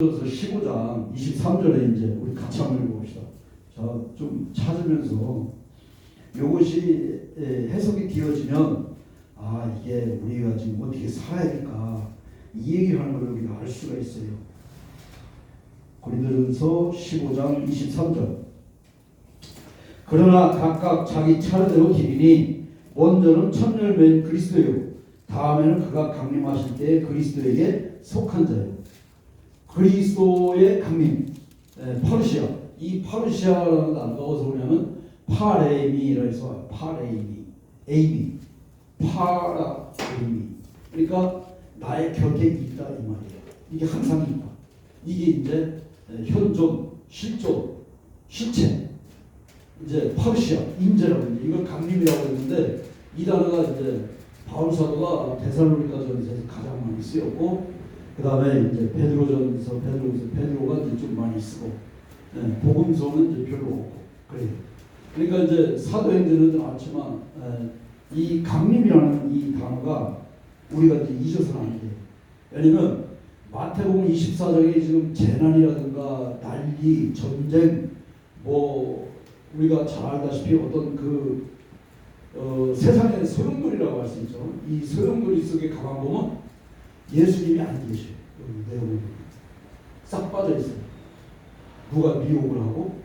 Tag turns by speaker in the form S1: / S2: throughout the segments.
S1: 그래서 15장 23절에 이제 우리 같이 한번 읽어봅시다. 자, 좀 찾으면서 이것이 해석이 되어지면 이게 우리가 지금 어떻게 살아야 될까 이 얘기를 하는 걸 우리가 알 수가 있어요. 고린도전서 15장 23절. 그러나 각각 자기 차례대로 기리니 먼저는 천열매인 그리스도요 다음에는 그가 강림하실 때 그리스도에게 속한 자요. 그리스도의 강림, 파르시아. 이 파르시아라는 단어가 어디서 오냐면 파레미라 해서 파레미, 에이미, 파라에이미. 그러니까 나의 곁에 있다 이 말이에요. 이게 항상 있다. 이게 이제 현존, 실존, 실체. 이제 파르시아, 임재라고 이제 이걸 강림이라고 했는데 이 단어가 이제 바울 사도가 데살로니가전서에서 가장 많이 쓰였고. 그 다음에 이제 베드로전서 베드로가 이제 좀 많이 쓰고, 복음서는 이제 별로 없고 그래요. 그러니까 이제 사도행전은 많지만 이 강림이라는 이 단어가 우리가 이제 잊어서는 안 돼요. 왜냐면 마태복음 24장에 지금 재난이라든가 난리, 전쟁, 뭐 우리가 잘 알다시피 어떤 세상의 소용돌이라고 할 수 있죠. 이 소용돌이 속에 가만 보면 예수님이 안 계셔요. 내용을 싹 빠져 있어요. 누가 미혹을 하고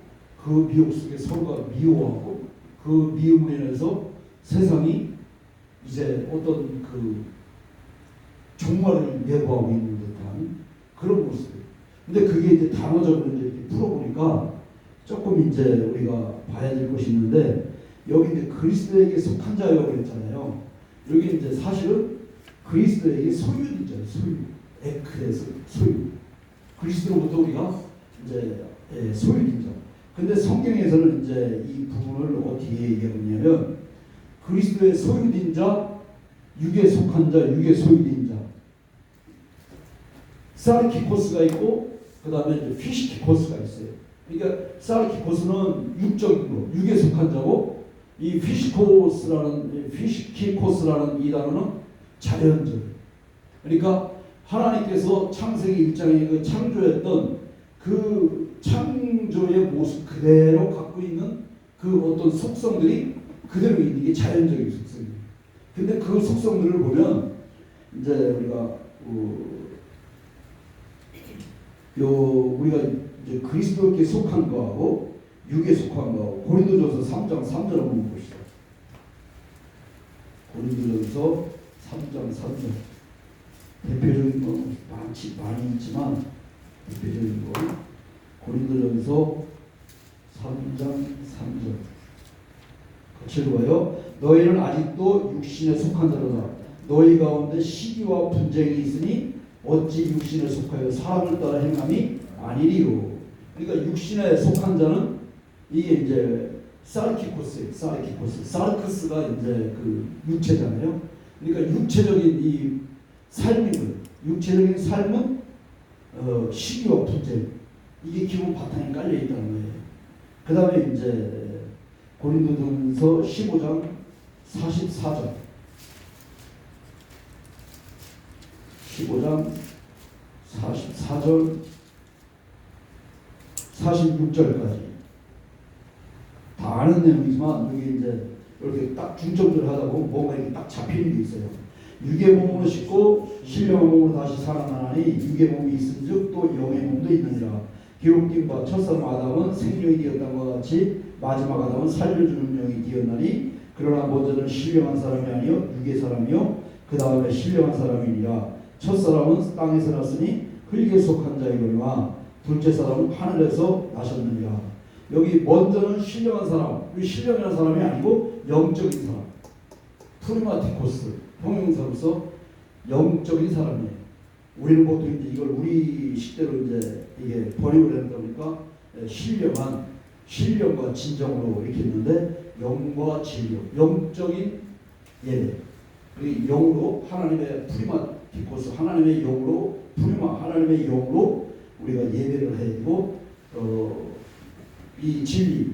S1: 그 미혹 속에 서로가 미워하고 그 미움으로 인해서 세상이 이제 어떤 종말을 예고하고 있는 듯한 그런 모습이에요. 근데 그게 이제 단어적으로 이제 이렇게 풀어보니까 조금 이제 우리가 봐야 될 것이 있는데 여기 이제 그리스도에게 속한 자라고 그랬잖아요. 여기 이제 사실은 그리스도에게 소유이잖아요. 소유. 에크에서 소유. 그리스도로부터 우리가 이제 소유인 자. 근데 성경에서는 이제 이 부분을 어떻게 얘기하냐면 그리스도의 소유인 자, 육에 속한 자, 육의 소유인 자. 사르키코스가 있고 그 다음에 이제 피시키코스가 있어요. 그러니까 사르키코스는 육적인 거, 육에 속한 자고 이 피시키코스라는 이 단어는 자연적. 그러니까 하나님께서 창세기 1장에 창조했던 그 창조의 모습 그대로 갖고 있는 그 어떤 속성들이 그대로 있는 게 자연적인 속성이에요. 근데 그 속성들을 보면 이제 우리가 우리가 이제 그리스도께 속한 거하고 육에 속한 거하고 고린도전서 3장 3절 한번 보시죠. 고린도전서 3장 3절. 대표적인 건 많이 있지만 대표적인 건 고린도전서 3장 3절. 같이 읽어요. 너희는 아직도 육신에 속한 자로다. 너희 가운데 시기와 분쟁이 있으니 어찌 육신에 속하여 사람을 따라 행함이 아니리요. 그러니까 육신에 속한 자는 이게 이제 사르키코스예요. 사르크스가 이제 그 육체잖아요. 그러니까 육체적인 이 삶이고요. 육체적인 삶은 시기와 분쟁 이게 기본 바탕에 깔려 있다는 거예요. 그 다음에 이제 고린도전서 15장 44절 15장 44절 46절까지 다 아는 내용이지만 여기 이제 이렇게 딱 중점적으로 하다 보면 뭔가 이렇게 딱 잡히는 게 있어요. 육의 몸으로 씻고 신령한 몸으로 다시 살아나니 육의 몸이 있은즉 또 영의 몸도 있느니라. 기록된 바 첫사람 아담은 생명이 되었다는 것 같이 마지막 아담은 살려주는 영이 되었나니 그러나 먼저는 신령한 사람이 아니요 육의 사람이요 그 다음에 신령한 사람이니라. 첫사람은 땅에서 났으니 흙에 속한 자이거니와 둘째 사람은 하늘에서 나셨느니라. 여기 먼저는 신령한 사람, 신령한 사람이 아니고 영적인 사람, 프리마티코스 형용사로서 영적인 사람이에요. 우리는 보통 이제 이걸 우리 식대로 이제 이게 번역을 한다 보니까 신령과 진정으로 이렇게 했는데 영과 진료, 영적인 예배. 그리고 영으로 하나님의 프리마티코스, 하나님의 영으로 하나님의 영으로 우리가 예배를 해야 되고 이 진리,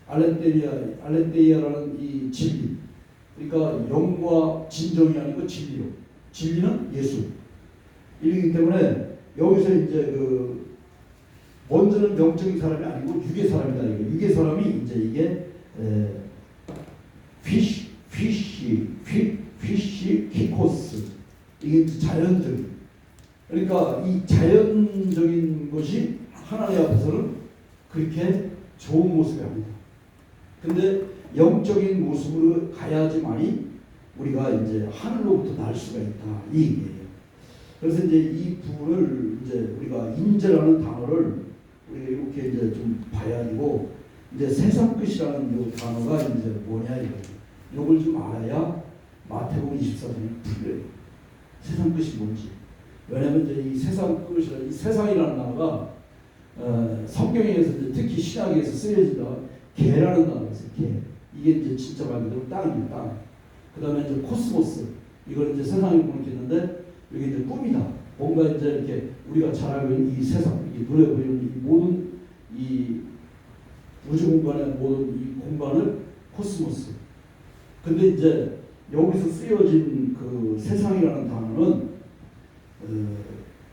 S1: 알렌데이아라는 이 진리. 그러니까 영과 진정이 아니고 진리요. 진리는 예수. 이러기 때문에 여기서 이제 먼저는 영적인 사람이 아니고 육의 사람이다. 육의 사람이 이제 이게 피시 키코스, 이게 자연적인, 그러니까 이 자연적인 것이 하나님 앞에서는 그렇게 좋은 모습이 아니다. 근데 영적인 모습으로 가야지만이 우리가 이제 하늘로부터 날 수가 있다, 이 얘기예요. 그래서 이제 이 부분을 이제 우리가 임재라는 단어를 우리가 이렇게 이제 좀 봐야 되고, 이제 세상 끝이라는 이 단어가 이제 뭐냐 이거예요. 이걸 좀 알아야 마태복음 24장이 풀려요. 세상 끝이 뭔지. 왜냐하면 이제 이 세상 끝이라, 이 세상이라는 단어가 성경에서 이제 특히 신약에서 쓰여진다 개라는 단어가 있어요. 개. 이게 이제 진짜 말 그대로 땅입니다. 땅. 그 다음에 이제 코스모스. 이걸 이제 세상에 보내겠는데 이게 이제 꿈이다. 뭔가 이제 이렇게 우리가 잘 알고 있는 이 세상, 이 눈에 보이는 이 모든 이 우주 공간의 모든 이 공간을 코스모스. 근데 이제 여기서 쓰여진 그 세상이라는 단어는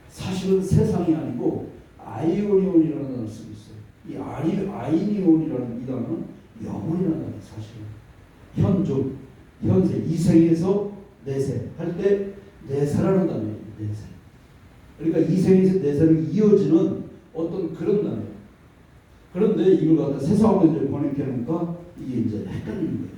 S1: 사실은 세상이 아니고 아이오니온이라는 단어를 쓰고 있어요. 이 아이니온이라는 이 단어는 영혼이라는 단어예요. 사실은 현존, 현세, 이생에서 내세 할 때 내세라는 단어예요. 내세. 그러니까 이생에서 내세로 이어지는 어떤 그런 단어예요. 그런데 이걸 갖다 세상으로 이제 번역해놓으니까 이게 이제 헷갈리는 거예요.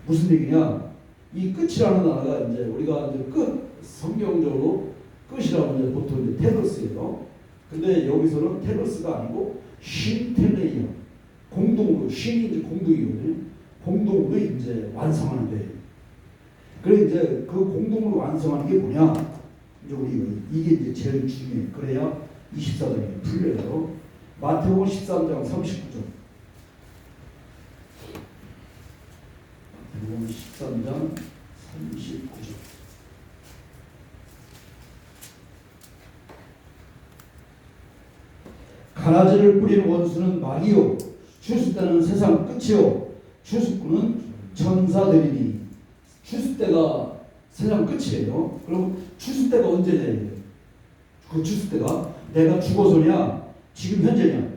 S1: 무슨 얘기냐? 이 끝이라는 단어가 이제 우리가 이제 끝, 성경적으로 끝이라고 이제 보통 이제 테로스예요. 근데 여기서는 테로스가 아니고 쉰텔레이어, 공동으로, 쉰이 이제 공동이거든요. 공동으로 이제 완성하는 거예요. 그래 이제 그 공동으로 완성하는 게 뭐냐? 이제 우리 이게 이제 제일 중요해. 그래야 24장에 풀려요. 마태복음 13장 39절. 마태복음 13장 39절. 가라지를 뿌리는 원수는 마귀요, 추수 때는 세상 끝이요, 추수꾼은 천사들이니. 추수 때가 세상 끝이에요. 그럼 추수 때가 언제냐? 그 추수 때가 내가 죽어서냐? 지금 현재냐?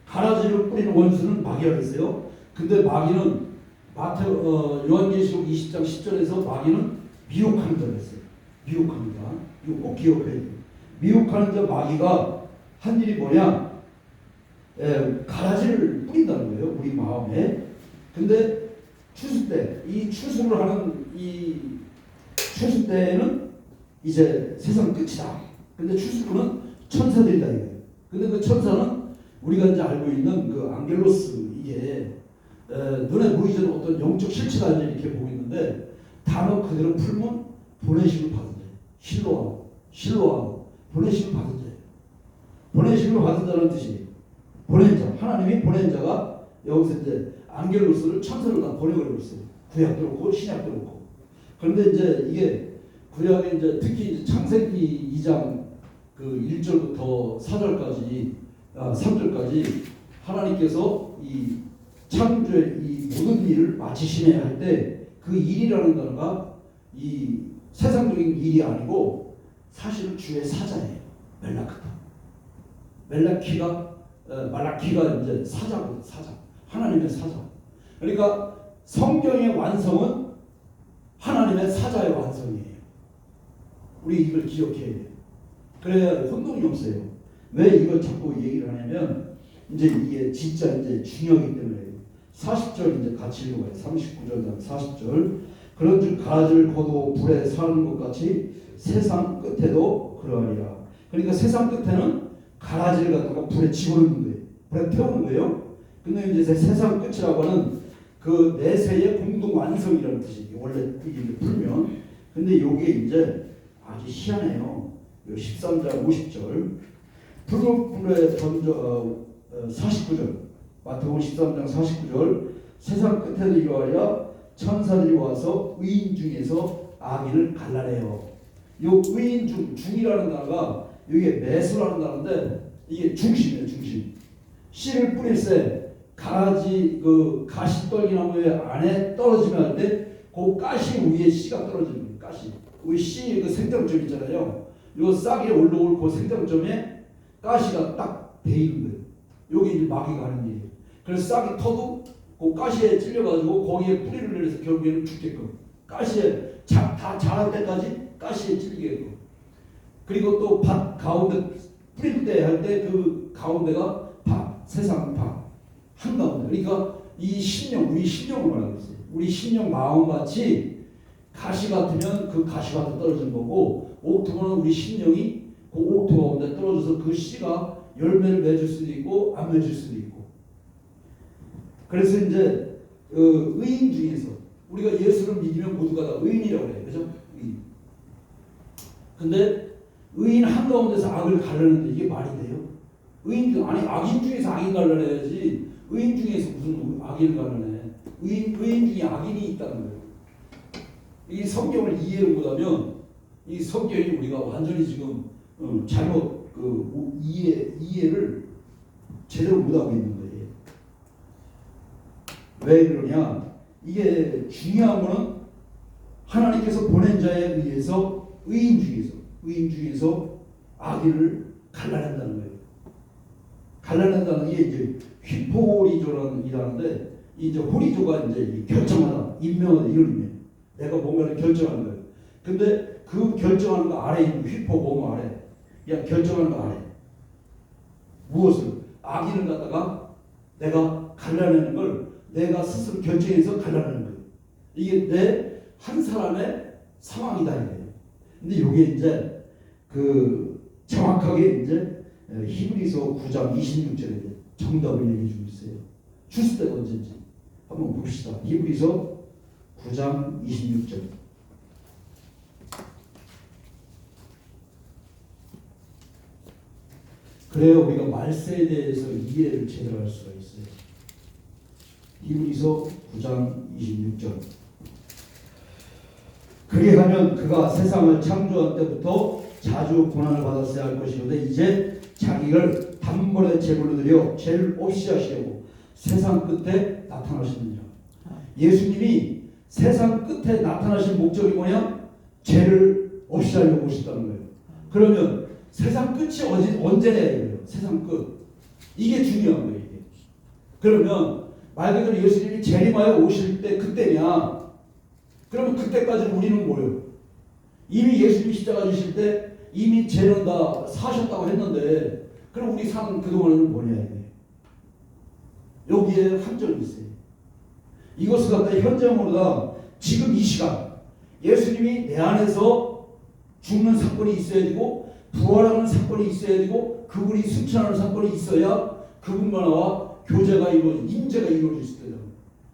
S1: 가라지를 뿌리는 원수는 마귀라고 했어요. 근데 마귀는 요한계시록 20장 10절에서 마귀는 미혹하는 자를 했어요. 미혹하는 자. 이거 꼭 기억해야 돼요. 미혹하는 자 마귀가 한 일이 뭐냐? 가라지를 뿌린다는 거예요. 우리 마음에. 근데 추수 때, 이 추수를 하는 이 추수 때는 이제 세상 끝이다. 근데 추수꾼은 천사들이다 이거예요. 근데 그 천사는 우리가 이제 알고 있는 그 앙겔로스, 이게 눈에 보이지 않는 어떤 영적 실체가 이렇게 보고 있는데, 단어 그대로 풀면 보내심을 받은 자예요. 실로하고 보내심을 받은 자예요. 보내심을 받은 자라는 뜻이 보낸 자, 하나님이 보낸 자가 여기서 이제 앙겔로스를 천사를 다 보내버리고 있어요. 구약도 그렇고 신약도 그렇고. 그런데 이제 이게 구약에 이제 특히 이제 창세기 2장 그 1절부터 4절까지 3절까지 하나님께서 이 창조의 이 모든 일을 마치시며 할 때 그 일이라는 단어가 이 세상적인 일이 아니고 사실은 주의 사자예요. 말라키가 이제 사자거든. 사자. 하나님의 사자. 그러니까 성경의 완성은 하나님의 사자의 완성이에요. 우리 이걸 기억해야 돼요. 그래야 혼동이 없어요. 왜 이걸 자꾸 얘기를 하냐면 이제 이게 진짜 이제 중요하기 때문에 40절 이제 같이 읽어봐요. 39절 40절. 그런즉 가라지를 거두어 불에 사는 것 같이 세상 끝에도 그러하리라. 그러니까 세상 끝에는 가라지를 갖다가 불에 집어넣는 거예요. 불에 태우는 거예요. 근데 이제 세상 끝이라고 하는 그 내세의 공동 완성이라는 뜻이에요. 원래 이게 풀면. 근데 이게 이제 아주 희한해요. 13장 50절. 불에 던져 49절. 마태복음 13장 49절. 세상 끝에도 이러하리라. 천사들이 와서 의인 중에서 악인을 갈라내요. 이 의인 중이라는 단어가 이게 매수라는 단어인데 이게 중심이에요. 중심. 씨를 뿌릴새 가지 그 가시떨기나무의 안에 떨어지면 할 때 그 가시 위에 씨가 떨어지는 거예요. 가시. 우리 씨 그 생장점 있잖아요. 요 싹이 올라올 그 생장점에 가시가 딱 돼 있는 거예요. 요게 이제 마귀가 하는 일이에요. 그래서 싹이 터도 그 가시에 찔려가지고 거기에 뿌리를 내려서 결국에는 죽게끔 가시에 다 자랄 때까지 가시에 찔리게끔. 그리고 또 밭 가운데 뿌릴 때 할 때 그 가운데가 밭, 세상 밭 한가운데. 그러니까 이 심령, 우리 심령을 말하고 있어요. 우리 심령 마음같이 가시 같으면 그 가시밭에 떨어진 거고, 옥토는 우리 심령이 그 옥토 가운데 떨어져서 그 씨가 열매를 맺을 수도 있고 안 맺을 수도 있고. 그래서 이제 의인 중에서 우리가 예수를 믿으면 모두가 다 의인이라고 해요. 그죠? 의인. 근데 의인 한가운데서 악을 갈라내는데 이게 말이 돼요? 의인, 아니 악인 중에서 악인 갈라내야지 의인 중에서 무슨 악인을 갈라내. 의인 중에 악인이 있다는 거예요. 이 성경을 이해를 못하면 이 성경이 우리가 완전히 지금 잘못 이해를 제대로 못하고 있는 거예요. 왜 그러냐? 이게 중요한 거는 하나님께서 보낸 자에 의해서 의인 중에서 악인을 갈라낸다는 거예요. 갈라낸다는 게 이제 휘포리조라는데 이제 호리조가 이제 결정하다, 임명하다 이런 의미예요. 내가 뭔가를 결정하는 거예요. 근데 그 결정하는 거 아래 있는 휘포 뭐뭐 아래, 그냥 결정하는 거 아래 무엇을 악인을 갖다가 내가 갈라내는 걸 내가 스스로 결정해서 갈라내는 거예요. 이게 내 한 사람의 상황이다 이거예요. 근데 이게 이제 그 정확하게 이제 히브리서 9장 26절에 정답을 얘기해 주고 있어요. 출세가 언제인지 한번 봅시다. 히브리서 9장 26절. 그래야 우리가 말세에 대해서 이해를 제대로 할 수가 있어요. 히브리서 9장 26절. 그리하면 그가 세상을 창조한 때부터 자주 고난을 받았어야 할 것이로되 이제 자기를 단번에 제물로 드려 죄를 없이 하시려고 세상 끝에 나타나시느니라. 예수님이 세상 끝에 나타나신 목적이 뭐냐? 죄를 없이 하려고 오셨다는 거예요. 그러면 세상 끝이 언제냐 이거예요. 세상 끝. 이게 중요한 거예요. 이게. 그러면 말 그대로 예수님이 재림하여 오실 때 그때냐? 그러면 그때까지는 우리는 뭐예요? 이미 예수님이 십자가 지실 때 이미 죄는 다 사셨다고 했는데 그럼 우리 사는 그동안은 뭐냐 이거예요. 여기에 한절이 있어요. 이것을 갖다 현장으로다 지금 이 시간 예수님이 내 안에서 죽는 사건이 있어야 되고 부활하는 사건이 있어야 되고 그분이 승천하는 사건이 있어야 그분과 나와 교제가 이루어지고 임재가 이루어질 수 있어요.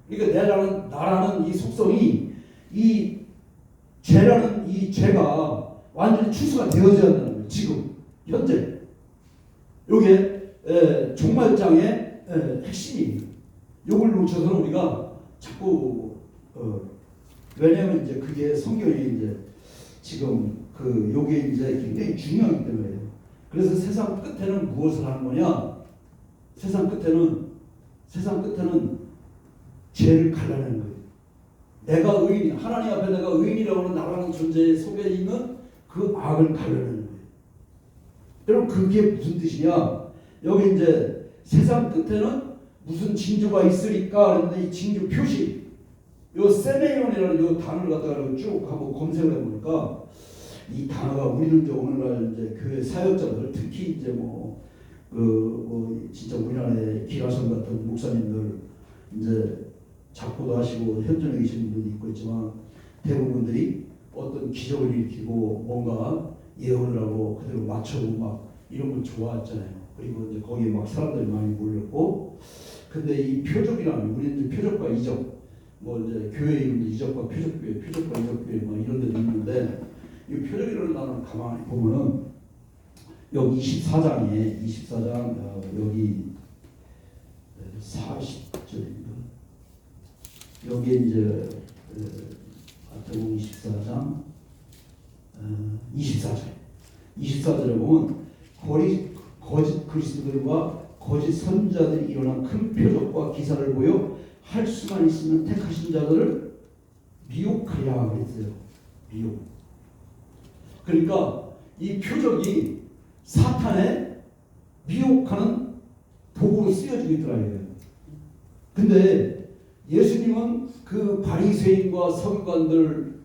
S1: 그러니까 나라는 이 속성이 이 죄라는 이 죄가 완전히 추수가 되어져야 한다는 거예요. 지금 현재 이게 종말장의 핵심이에요. 이걸 놓쳐서는 우리가 자꾸 왜냐하면 이제 그게 성경이 이제 지금 요게 이제 굉장히 중요하기 때문에요. 그래서 세상 끝에는 무엇을 하는 거냐? 세상 끝에는 죄를 갈라내는 거예요. 내가 의인, 하나님 앞에 내가 의인이라고 하는 나라는 존재 속에 있는 그 악을 갈라내는 거예요. 여러분 그게 무슨 뜻이냐? 여기 이제 세상 끝에는 무슨 징조가 있으리까 그런데 이 징조 표시, 요 세메이온이라는 요 단어를 갖다가 쭉 한번 검색을 해보니까 이 단어가 우리는 이제 오늘날 이제 교회 사역자들 특히 이제 진짜 우리나라의 기라성 같은 목사님들 이제 작고도 하시고 현존에 계신 분들이 있고 있지만 대부분들이 어떤 기적을 일으키고 뭔가 예언을 하고 그대로 맞춰고 막 이런 걸 좋아했잖아요. 그리고 이제 거기에 막 사람들이 많이 몰렸고, 근데 이 표적이라는 우리는 이제 표적과 이적, 이제 교회 이름 이적과 표적교회, 표적과 이적교회 이런 데도 있는데 이 표적이라는 단어를 가만히 보면은 여기 24장 여기 40절입니다. 여기 이제 마태복음 24장 24절에 보면 거짓 그리스도들과 거짓 선자들이 일어난 큰 표적과 기사를 보여 할 수만 있으면 택하신 자들을 미혹하려 그랬어요. 미혹. 그러니까 이 표적이 사탄의 미혹하는 도구로 쓰여지고 있더라고요. 근데 예수님은 그 바리새인과 서기관들,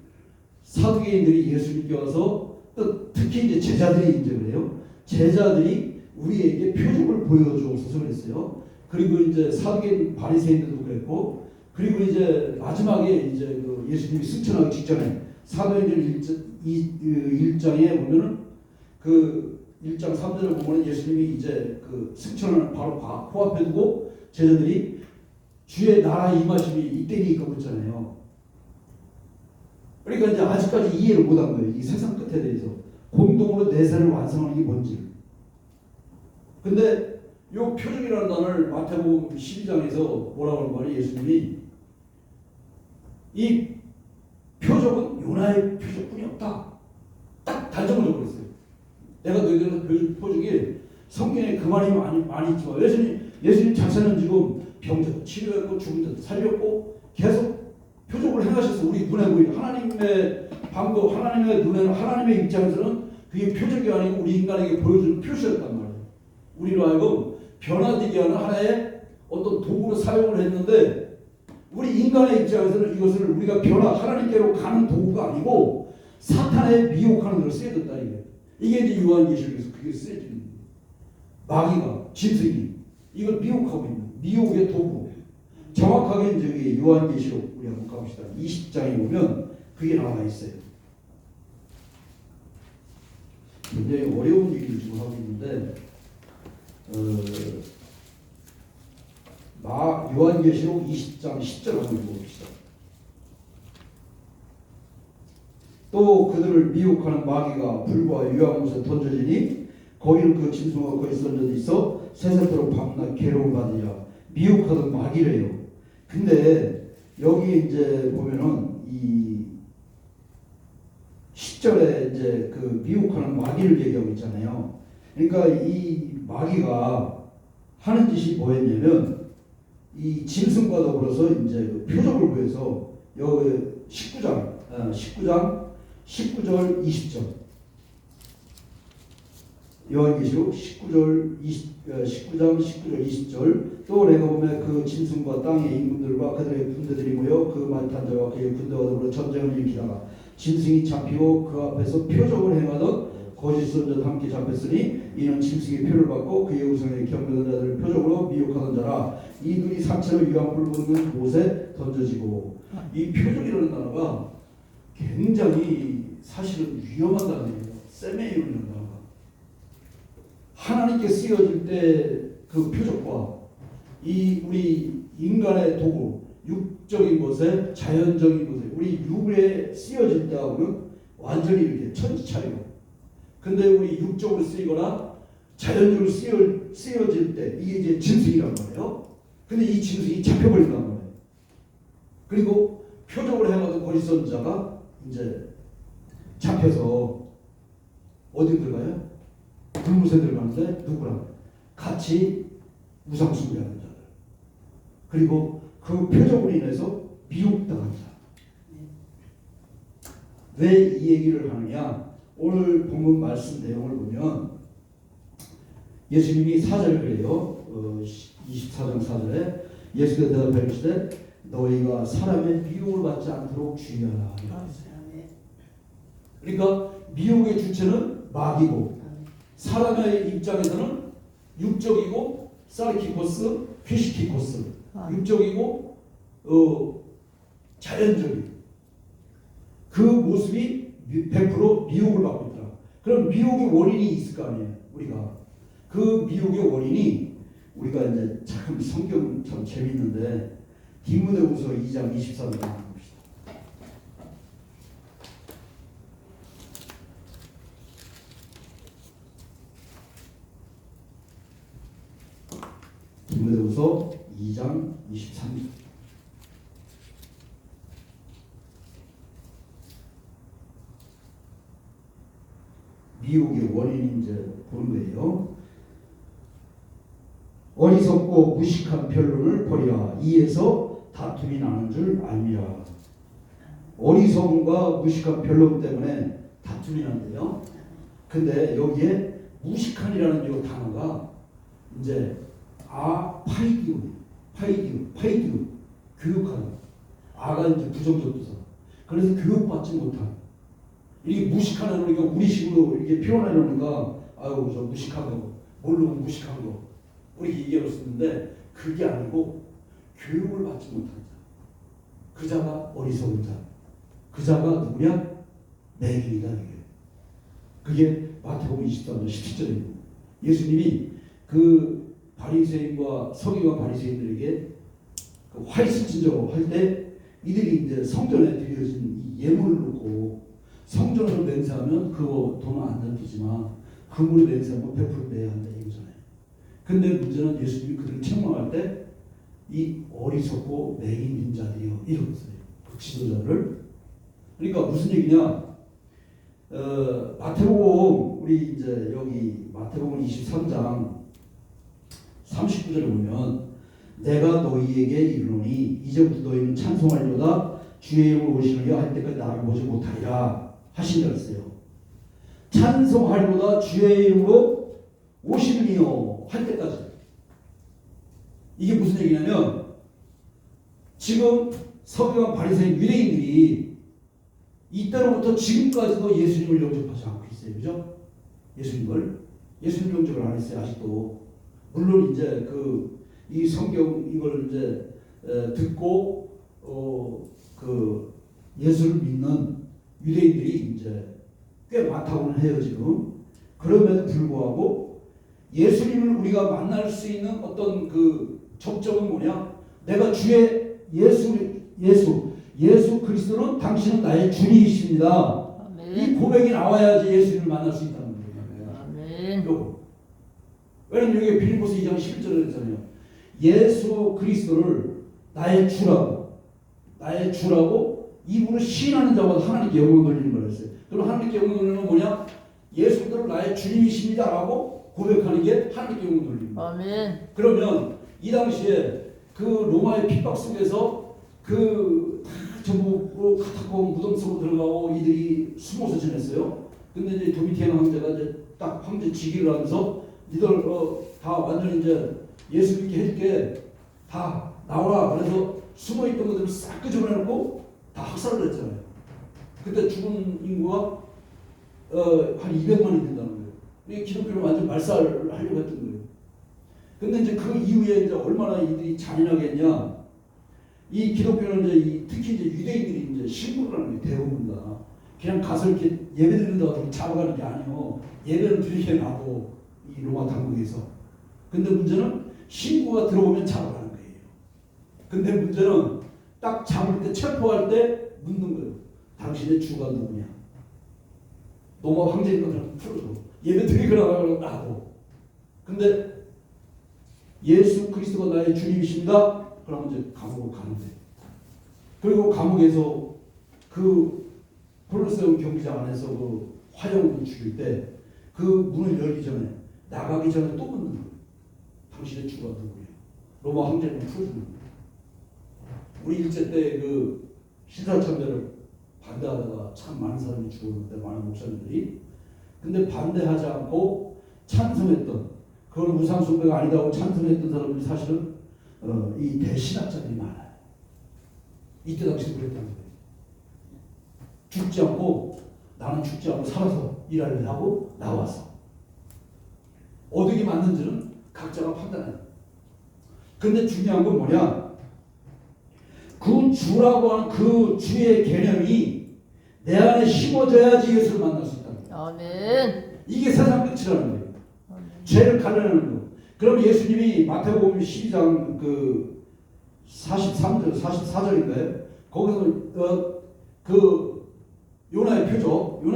S1: 사두개인들이 예수님께 와서 또 특히 이제 제자들이 이제 그래요. 제자들이 우리에게 표적을 보여주옵소서 그랬어요. 그리고 이제 사두개인 바리새인들도 그랬고, 그리고 이제 마지막에 이제 그 예수님이 승천하기 직전에 사도행전 1장에 보면은 그 1장 3절을 보면 예수님이 이제 그 승천을 바로 코앞에 두고 제자들이 주의 나라 임하심이 이때니 있고 그랬잖아요. 그러니까 이제 아직까지 이해를 못한 거예요. 이 세상 끝에 대해서 공동으로 내세를 완성하는 게 뭔지. 근데 요 표적이라는 단어를 마태복음 12장에서 뭐라고 하는 거예요? 예수님이 이 표적은 요나의 표적뿐이 없다. 딱 단정적으로 그랬어요. 내가 너희들한테 보여줄 표적이 성경에 그 말이 많이 있지만 예수님 자체는 지금 병자도 치료했고 죽은 자도 살렸고 계속 표적을 행하셔서 우리 눈에 보이는 하나님의 방법, 하나님의 눈에는 하나님의 입장에서는 그게 표적이 아니고 우리 인간에게 보여주는 표시였단 말이에요. 우리로 하여금 변화되게 하는 하나의 어떤 도구로 사용을 했는데 우리 인간의 입장에서는 이것을 우리가 하나님께로 가는 도구가 아니고 사탄의 미혹하는 대로 쓰여졌다 이게 이제 요한계시록에서 그게 쓰여지는 거예요. 마귀가 짐승이 이걸 미혹하고 있는 미혹의 도구. 정확하게 이제 요한계시록 우리 한번 가봅시다. 20장에 보면 그게 나와 있어요. 굉장히 어려운 얘기를 지금 하고 있는데 요한계시록 20장 10절 한번 읽어봅시다. 또 그들을 미혹하는 마귀가 불과 유황못에 던져지니 거기는 그 짐승과 거기 던져져 있어 세세토록 밤낮 괴로움 받으리라. 미혹하던 마귀래요. 근데 여기 이제 보면은 이 10절에 이제 그 미혹하는 마귀를 얘기하고 있잖아요. 그러니까 이 마귀가 하는 짓이 뭐였냐면 이 짐승과 더불어서 이제 그 표적을 보여서 여기 19장 19절 20절 요한계시록 19장 19절 20절 또 내가 보면 그 짐승과 땅의 임금들과 그들의 군대들이 모여 그 많던 자와 그의 군대와 더불어 전쟁을 일으키다가 짐승이 잡히고 그 앞에서 표적을 행하던 거짓 선자도 함께 잡혔으니 이는 짐승의 표를 받고 그의 우상에 경배하던 자들을 표적으로 미혹하던 자라. 이들이 산채로 유황불 부는 곳에 던져지고. 이 표적이라는 단어가 굉장히 사실은 위험한 단어예요. 세메이라는 단어가 하나님께 쓰여질 때 그 표적과 이 우리 인간의 도구 육적인 것에 자연적인 것에 우리 육에 쓰여질 때하고는 완전히 이렇게 천지차이고. 근데 우리 육적으로 쓰이거나 자연적으로 쓰여질 때 이게 이제 짐승이란 말이에요. 근데 이 짐승이 잡혀버린단 말이에요. 그리고 표적을 행하던 거짓 선자가 이제 잡혀서 어디 들어가요? 불못에 들어가는데 누구랑? 같이 우상 숭배하는 자들. 그리고 그 표적으로 인해서 미혹당한 자. 왜 이 얘기를 하느냐? 오늘 본문 말씀 내용을 보면 예수님이 4절 그래요. 24장 4절에 예수께서 대답하여 이르시되 너희가 사람의 미혹을 받지 않도록 주의하라. 그러니까 미혹의 주체는 마귀고 사람의 입장에서는 육적이고 사르키코스, 피시키코스 육적이고 자연적인 그 모습이 100% 미혹을 받고 있더라. 그럼 미혹의 원인이 있을 거 아니에요. 우리가 그 미혹의 원인이 우리가 이제 참 성경 참 재밌는데 디모데후서 2장 24절 봅시다. 디모데후서 2장 23절. 미혹의 원인이 이제 보는 거예요. 어리석고 무식한 변론을 버리라. 이에서 다툼이 나는 줄 알미라. 어리석음과 무식한 변론 때문에 다툼이 난대요. 근데 여기에 무식한이라는 이 단어가 이제 파이디오, 교육하는. 아가 이제 부정적 도사. 그래서 교육받지 못한. 이게 무식한 애로니까 우리식으로 이렇게 표현해 놓으니까 아유 저 무식한 거, 모르면 무식한 거 우리 얘기할 수 있는데 그게 아니고 교육을 받지 못한 자. 그 자가 어리석은 자. 그 자가 누구냐? 맹인이다 이게. 그게 마태복음 23장 17절입니다. 예수님이 그 바리새인과 서기관 바리새인들에게 그 화이슬진저로 할 때 이들이 이제 성전에 드려진 이 예물을 놓고 성전으로 맹세하면 그거 돈은 안 잡히지만 금으로 맹세하면 100% 내야 한다 이거잖아요. 근데 문제는 예수님이 그들을 책망할 때 이 어리석고 맹인인 자들이요 이러면서요. 그 지도자를. 그러니까 무슨 얘기냐? 마태복음 우리 이제 여기 마태복음 23장 39절에 보면 내가 너희에게 이르노니 이제부터 너희는 찬송하리로다 주의 이름으로 오시느냐 할 때까지 나를 보지 못하리라 하신다 했어요. 찬송하리로다 주의 이름으로 오시느니요 할 때까지. 이게 무슨 얘기냐면 지금 서기관 바리새인 유대인들이 이때로부터 지금까지도 예수님을 영접하지 않고 있어요. 그죠? 예수님 영접을 안 했어요. 아직도. 물론 이제 이 성경 이걸 이제 듣고 그 예수를 믿는 유대인들이 이제 꽤 많다고는 해요 지금. 그럼에도 불구하고 예수님을 우리가 만날 수 있는 어떤 그 접점은 뭐냐? 내가 주의 예수 그리스도는 당신은 나의 주님이십니다. 아멘. 이 고백이 나와야지 예수님을 만날 수 있다는 거예요. 아멘. 요거. 왜냐면 여기 빌립보서 2장 11절에 했잖아요. 예수 그리스도를 나의 주라고 입으로 시인하는 자마다 하나님께 영광 돌리는 걸 했어요. 그럼 하나님께 영광 돌리는 건 뭐냐? 예수 그리스도를 나의 주님이십니다라고 고백하는 게 하나님께 영광 돌리는 거예요. 아멘. 그러면 이 당시에 그 로마의 핍박 속에서 전부 카타콤 무덤 속으로 들어가고 이들이 숨어서 지냈어요. 근데 이제 도미티안 황제가 이제 딱 황제 즉위를 하면서 니들 다 완전히 이제 예수 믿게 해줄게 다 나오라. 그래서 숨어있던 것들을 싹 끄집어내놓고 다 학살을 했잖아요. 그때 죽은 인구가 한 200만이 된다는 거예요. 이게 기독교를 완전 말살을 하려고 했던 거예요. 근데 이제 그 이후에 이제 얼마나 이들이 잔인하게 했냐. 이 기독교는 이제 특히 이제 유대인들이 이제 신고를 하는 게 대부분 다. 그냥 가서 이렇게 예배 드린다고 잡아가는 게 아니에요. 예배를 드리게 놔도 이 로마 당국에서. 근데 문제는 신고가 들어오면 잡아가는 거예요. 근데 문제는 딱 잡을 때 체포할 때 묻는 거예요. 당신의 주가 누구냐? 로마 황제니까 그럼 풀어줘. 예배 드리거나 나도. 근데 예수 그리스도가 나의 주님이십니다. 그러면 이제 감옥으로 가는데. 그리고 감옥에서 그 콜로세움 경기장 안에서 그 화형을 죽일 때 그 문을 열기 전에 나가기 전에 또 묻는 거예요. 당신의 주가 누구예요? 로마 황제는 풀어주는 거예요. 우리 일제 때 그 신사참배를 반대하다가 참 많은 사람이 죽었는데 많은 목사님들이. 근데 반대하지 않고 찬성했던 그건 우상숭배가 아니다고 찬성했던 사람들이 사실은 이 대신학자들이 많아요. 이때 당시 그랬다는 거예요. 죽지 않고 나는 죽지 않고 살아서 일하려 하고 나와서 어떻게 맞는지는 각자가 판단해요. 근데 중요한 건 뭐냐? 그 주라고 하는 그 주의 개념이 내 안에 심어져야지 예수를 만날 수 있다는 거예요. 아멘. 이게 세상 끝이라는 거예요. 아멘. 죄를 가려내는 거. 그럼 예수님이 마태복음 12장 그 43절, 44절인가요? 거기서 그 요나의 표적을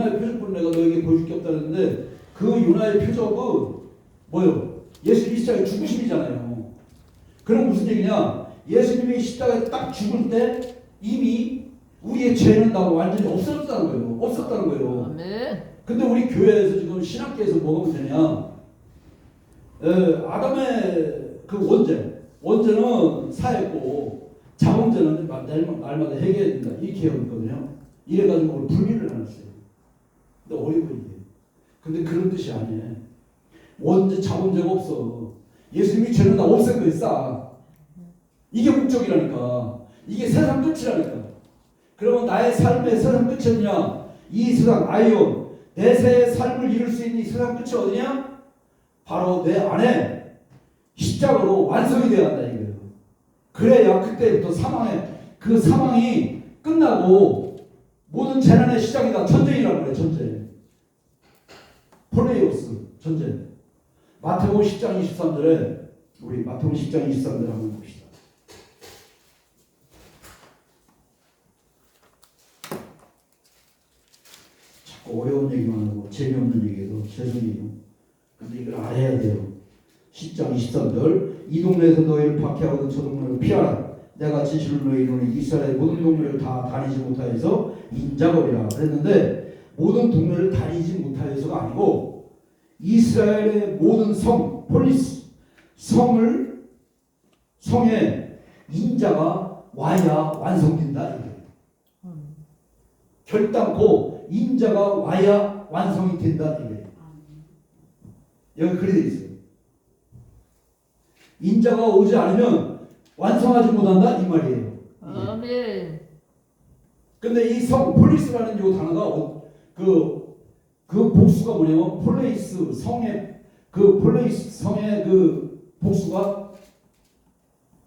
S1: 내가 너에게 보여줄 게 없다 했는데 그 요나의 표적은 뭐예요? 예수님이 십자가에 죽으심이잖아요. 그럼 무슨 얘기냐? 예수님이 십자가에 딱 죽을 때 이미 우리의 죄는 다 완전히 없었다는 거예요. 아멘. 근데 우리 교회에서 지금 신학계에서 뭐가 문제냐? 아담의 그 원죄는 사했고 자원죄는 날마다 해결해야 된다. 이렇게 해야 했거든요. 이래가지고 불의를 안 했어요. 근데 어려워 이게. 근데 그런 뜻이 아니에요. 언제 잡은 적 없어. 예수님이 죄는 다 없앤 거에 싸. 이게 목적이라니까. 이게 세상 끝이라니까. 그러면 나의 삶의 세상 끝이 어디냐? 이 세상 아이온 내세의 삶을 이룰 수 있는 이 세상 끝이 어디냐? 바로 내 안에 십자가로 완성이 되어야 한다 이거예요. 그래야 그때부터 그 사망이 끝나고 모든 재난의 시작이다. 전쟁이라고 그래. 전쟁. 폴레이오스 전쟁. 마태복음 10장 23절에 우리 마태복음 10장 23절 한번 봅시다. 자꾸 어려운 얘기만 하고 재미없는 얘기도 죄송해요. 근데 이걸 알아야 돼요. 10장 23절 이 동네에서 너희를 박해하거든 저 동네를 피하라. 내가 진실로 너희 이르노니 이스라엘의 모든 동네를 다 다니지 못하여서 인자거리라 그랬는데 모든 동네를 다니지 못하여서가 아니고 이스라엘의 모든 성, 폴리스 성에 인자가 와야 완성된다. 결단코 인자가 와야 완성이 된다. 여기 그래 돼 있어요. 인자가 오지 않으면 완성하지 못한다 이 말이에요.
S2: 아멘.
S1: 근데 이 성 폴리스라는 요 단어가 그 복수가 뭐냐면 폴레이스 성의 그 복수가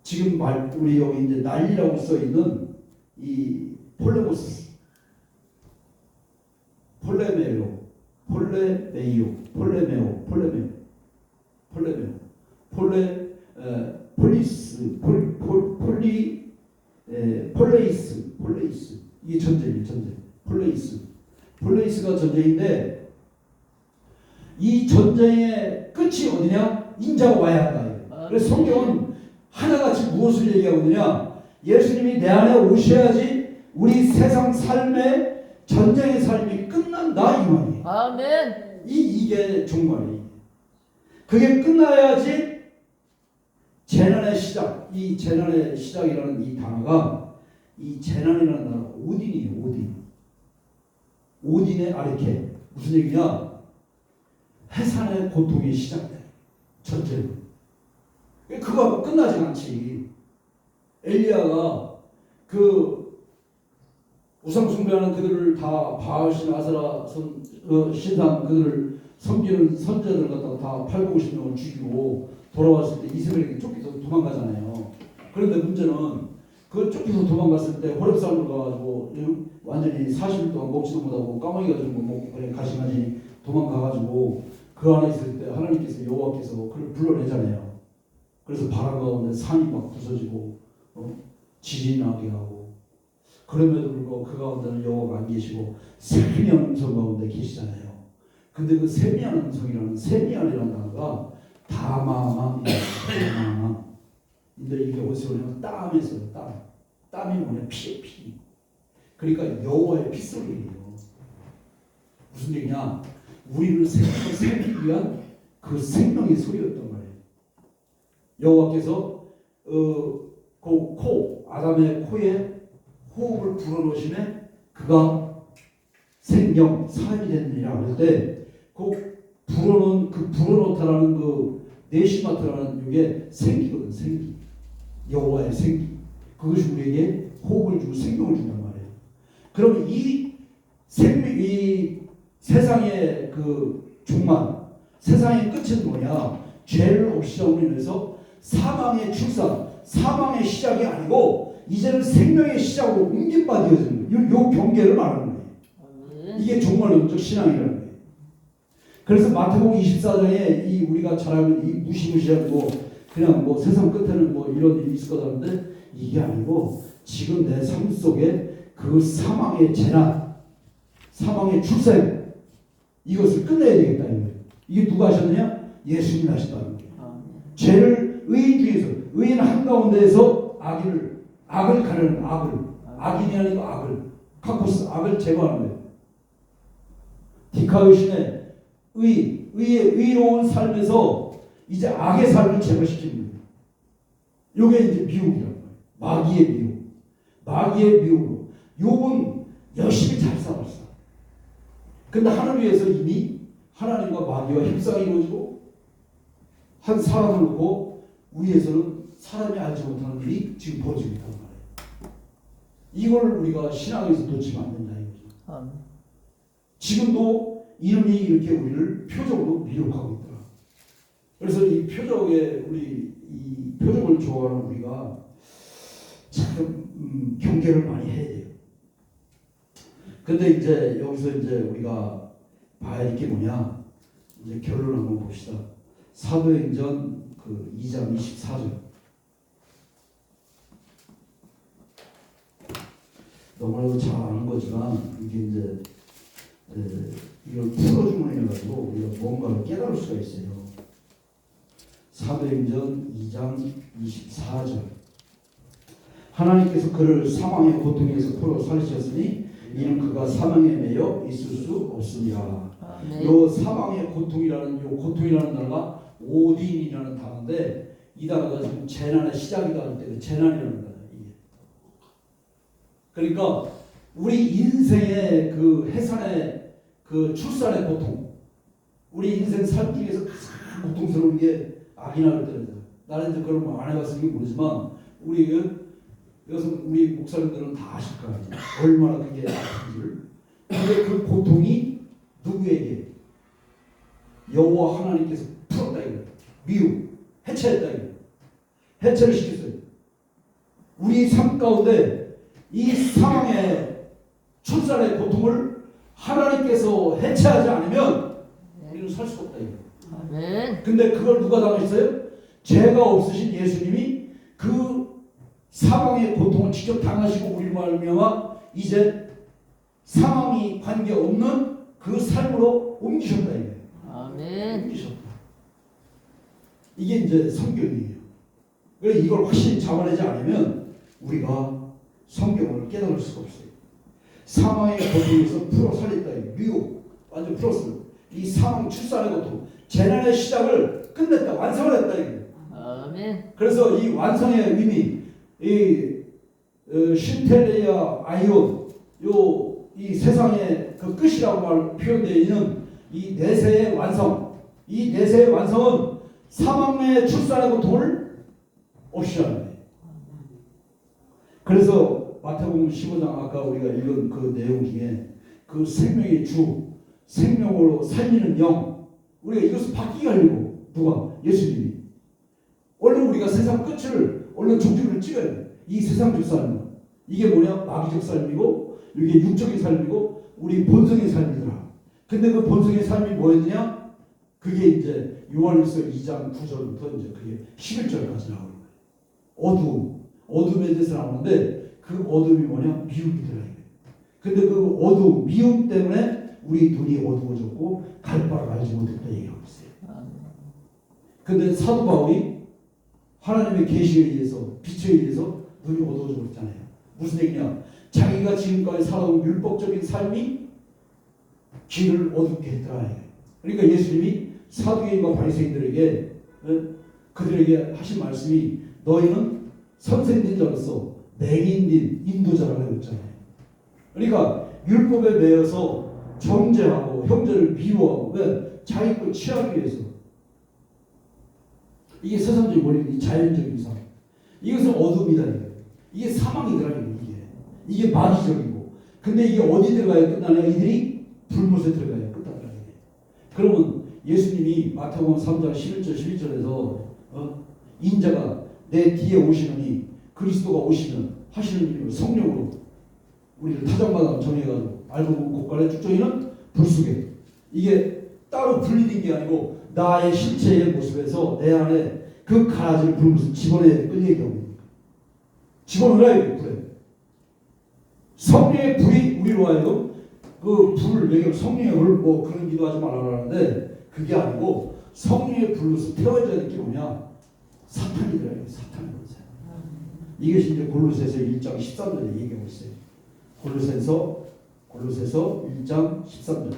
S1: 지금 우리 여기 이제 난리라고 써 있는 이 폴레모스 폴레이스 이게 전쟁이에요. 전쟁. 폴레이스가 전쟁인데 이 전쟁의 끝이 어디냐? 인자가 와야 한다. 그래서 성경은 하나같이 무엇을 얘기하고 있느냐? 예수님이 내 안에 오셔야지 우리 세상 삶의 전쟁의 삶이 끝난다 이 말이에요.
S2: 아멘.
S1: 이게 종말이에요. 그게 끝나야지 재난의 시작. 이 재난의 시작이라는 이 단어가 이 재난이라는 단어가 오딘이에요. 오딘의 아르케. 무슨 얘기냐? 해산의 고통이 시작돼. 전쟁. 그거 끝나지 않지. 엘리야가 그 우상 숭배하는 그들을 다 바알신 아세라 신상 그들을 섬기는 선자들 갖다가 다 850명을 죽이고 돌아왔을 때 이스라엘에게 쫓겨서 도망가잖아요. 그런데 문제는 그 쫓겨서 도망갔을 때 호렙산으로 가가지고 완전히 40일 동안 먹지도 못하고 까마귀가 들고 먹고 그래 가시가지 도망가가지고 그 안에 있을 때 하나님께서 여호와께서 그를 불러내잖아요. 그래서 바람 가운데 산이 막 부서지고 지진이 나게 하고 그럼에도 불구하고 그 가운데는 여호와가 안 계시고 세미한 음성 가운데 계시잖아요. 근데 그 세미한 음성이라는 세미한이라는 단어가 다마망이에요. 근데 이게 어디서 오냐면 땀에서요. 땀이 뭐냐? 피. 그러니까 여호와의 핏소리예요. 무슨 얘기냐? 우리를 살기 위한 그 생명의 소리였단 말이에요. 여호와께서 아담의 코에 호흡을 불어넣으시면 그가 생명 사람이 됐느니라. 그럴 때 불어넣다라는 그 네시마트라는 이게 생기거든. 생기. 여호와의 생기. 그것이 우리에게 호흡을 주고 생명을 준단 말이에요. 그러면 이 세상의 그 종말, 세상의 끝은 뭐냐? 죄를 없이함으로 인해서 사망의 출산, 사망의 시작이 아니고 이제는 생명의 시작으로 옮김바 되어지는 거예요. 요 경계를 말하는 거예요. 이게 종말론적 신앙이라는 거예요. 그래서 마태복음 24장에 이 우리가 잘 알고 이 무시무시한 그냥 세상 끝에는 이런 일이 있을 거라는데 이게 아니고 지금 내 삶 속에 그 사망의 재난, 사망의 출생 이것을 끝내야 되겠다. 이게 누가 하셨느냐? 예수님이 하셨다는 거예요. 죄를 의인 중에서 의인 한가운데에서 악을 가르는 악인이 아니고 카코스 악을 제거하는 거예요. 디카의신의 의로운 삶에서 이제 악의 삶을 제거시키는 거예요. 이게 이제 미혹이라는 거예요. 마귀의 미혹으로. 욥은 열심히 잘 살았어. 근데 하늘 위에서 이미 하나님과 마귀와 협상이 이루어지고 한 사람을 놓고 위에서는 사람이 알지 못하는 일이 지금 벌어지고 있다는 말이에요. 이걸 우리가 신앙에서 놓치면 안 된다 이거죠. 지금도 이놈이 이렇게 우리를 표적으로 미혹하고 있더라. 그래서 이 표적에 이 표적을 좋아하는 우리가 참 경계를 많이 해야 돼요. 근데 이제 여기서 이제 우리가 봐야 할 게 뭐냐? 이제 결론을 한번 봅시다. 사도행전 2장 24절. 너무나도 잘 아는 거지만 이게 이제 이걸 풀어주문해 가지고 우리가 뭔가를 깨달을 수가 있어요. 사도행전 2장 24절. 하나님께서 그를 사망의 고통에서 풀어 살리셨으니 이는 그가 사망에 매여 있을 수 없습니다. 요 사망의 고통이라는 요 고통이라는 단어가 오딘이라는 단어인데 이 단어가 지금 재난의 시작이다 할 때 재난이라는 단어예요. 그러니까 우리 인생의 그 해산의 그 출산의 고통, 우리 인생 삶 중에서 가장 고통스러운 게 아기 낳을 때잖아요. 나는 이제 그런 거 안 해봤으니 모르지만 여기서 우리 목사님들은 다 아실 거 아니에요. 얼마나 그게 아픈지를. 근데 그 고통이 누구에게? 여호와 하나님께서 풀었다 이거예요. 미움, 해체했다 이거예요. 해체를 시켰어요. 우리 삶 가운데 이 사망의 출산의 고통을 하나님께서 해체하지 않으면 우리는 살 수가 없다 이거예요.
S2: 아멘.
S1: 근데 그걸 누가 당하셨어요? 죄가 없으신 예수님이 그 사망의 고통을 직접 당하시고 우리를 말미암아 이제 사망이 관계없는 그 삶으로 옮기셨다 이거예요.
S2: 아멘.
S1: 옮기셨다. 이게 이제 성경이에요. 그래서 이걸 확실히 잡아내지 않으면 우리가 성경을 깨달을 수가 없어요. 사망의 고통에서 풀어 살렸다 이거예요. 미혹 완전 풀었어요. 이 사망 출산의 고통 재난의 시작을 끝냈다. 완성을 했다 이거예요. 아멘. 그래서 이 완성의 의미 신텔레아 아이온 이 세상의 그 끝이라고 표현되어 있는 이 내세의 완성, 이 내세의 완성은 사망의 출산의 고통을 없이 하는 거예요. 그래서 마태복음 15장 아까 우리가 읽은 그 내용 중에 그 생명의 주, 생명으로 살리는 영, 우리가 이것을 바뀌게 하려고 누가? 예수님이. 얼른 우리가 세상 끝을 얼른 종주를 찍어야 돼. 이 세상적 삶은 이게 뭐냐? 마귀적 삶이고 이게 육적인 삶이고 우리 본성의 삶이더라. 근데 그 본성의 삶이 뭐였느냐? 그게 이제 요한일서 2장 9절부터 이제 그게 11절까지 나오는 거예요. 어둠에 대해서 나오는데 그 어둠이 뭐냐? 미움이더라. 근데 그 어둠, 미움 때문에 우리 눈이 어두워졌고 갈 바를 알지 못했다 얘기하고 있어요. 근데 사도 바울이 하나님의 계시에 의해서 빛에 의해서 눈이 어두워져 버렸잖아요. 무슨 얘기냐? 자기가 지금까지 살아온 율법적인 삶이 길을 어둡게 했더라. 그러니까 예수님이 사두개인과 바리새인들에게 그들에게 하신 말씀이 너희는 선생된 자로서 맹인된 인도자라고 했잖아요. 그러니까 율법에 매여서 정죄하고 형제를 미워하고 왜? 자기 걸 취하기 위해서. 이게 세상적인 원리, 자연적인 삶. 이것은 어둠이다. 이게 사망이더라. 이게 마귀적이고. 근데 이게 어디 들어가야 끝나냐? 이들이 불못에 들어가야 끝나더라. 그러면 예수님이 마태복음 3장 11절 12절에서 인자가 내 뒤에 오시느니 그리스도가 오시면 하시는 일을 성령으로 우리를 타작마당 정해가지고 알고 보면 고깔의 쭉정이는 불속에 이게 따로 분리된 게 아니고 나의 실체의 모습에서 내 안에 그 가라지를 불면서 집어내야 끌리게 하고 집어넣어야 돼. 불에 성령의 불이 우리로 하여금 그 불을 매겨 성령의 불 뭐 그런 기도하지 말라는데 그게 아니고 성령의 불로서 태워져야 될 게 뭐냐? 사탄이더라고요. 사탄이 거죠. 이것이 이제 골로새서 1장 13절에 얘기하고 있어요. 골로새서 1장 13절.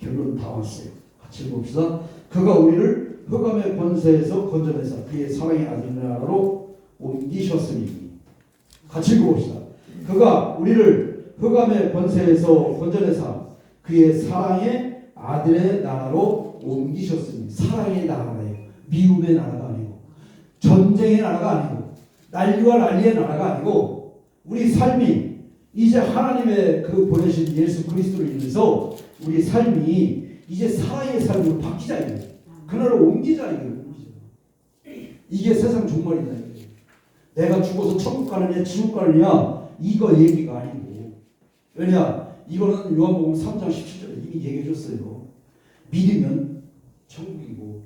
S1: 결론 다 왔어요. 같이 봅시다. 그가 우리를 흑암의 권세에서 건져내사 그의 사랑의 아들나라로 옮기셨으니. 같이 봅시다. 그가 우리를 흑암의 권세에서 건져내사 그의 사랑의 아들의 나라로 옮기셨으니 사랑의 나라예요. 미움의 나라가 아니고 전쟁의 나라가 아니고 난리와 난리의 나라가 아니고 우리 삶이 이제 하나님의 그 보내신 예수 그리스도를 인해서 우리 삶이 이제 사랑의 삶으로 바뀌자 이거예요. 그날을 옮기자 이거예요. 이게 세상 종말이다 이거예요. 내가 죽어서 천국 가느냐 지옥 가느냐 이거 얘기가 아니고 왜냐 이거는 요한복음 3장 17절에 이미 얘기해 줬어요. 믿으면 천국이고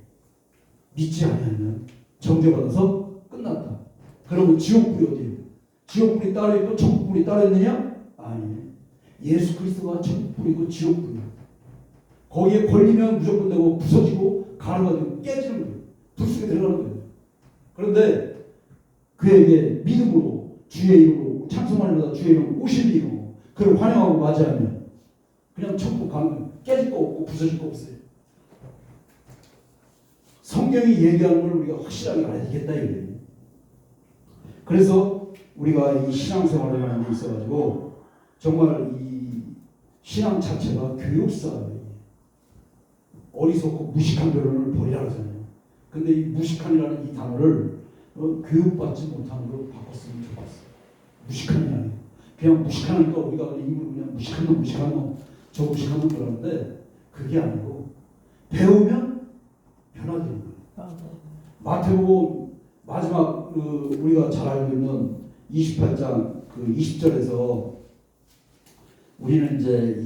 S1: 믿지 않으면 정죄받아서 끝났다. 그러면 지옥불이 어디예요? 지옥불이 따로 있고 천국불이 따로 있느냐? 아니에요. 예수 그리스도가 천국불이고 지옥불이에요. 거기에 걸리면 무조건 되고 부서지고 가루가 되고 깨지는 거예요. 불 속에 들어가는 거예요. 그런데 그에게 믿음으로 주의 이름으로 찬송하는 주의 이름으로 오실 이름으로 그를 환영하고 맞이하면 그냥 천국 가는 거예요. 깨질 거 없고 부서질 거 없어요. 성경이 얘기하는 걸 우리가 확실하게 알아야 되겠다 이거예요. 그래서 우리가 이 신앙생활을 하는 데 있어가지고 정말 이 신앙 자체가 교육사예요. 어리석고 무식한 결론을 버리라 그러잖아요. 근데 이 무식한이라는 이 단어를 교육받지 못한 걸로 바꿨으면 좋겠어요. 무식한이 아니고 그냥 무식하니까 우리가 그냥 무식한 놈 저 무식한 놈 그러는데 그게 아니고 배우면 변화되는 거예요. 마태복음 마지막 우리가 잘 알고 있는 28장 20절에서 우리는 이제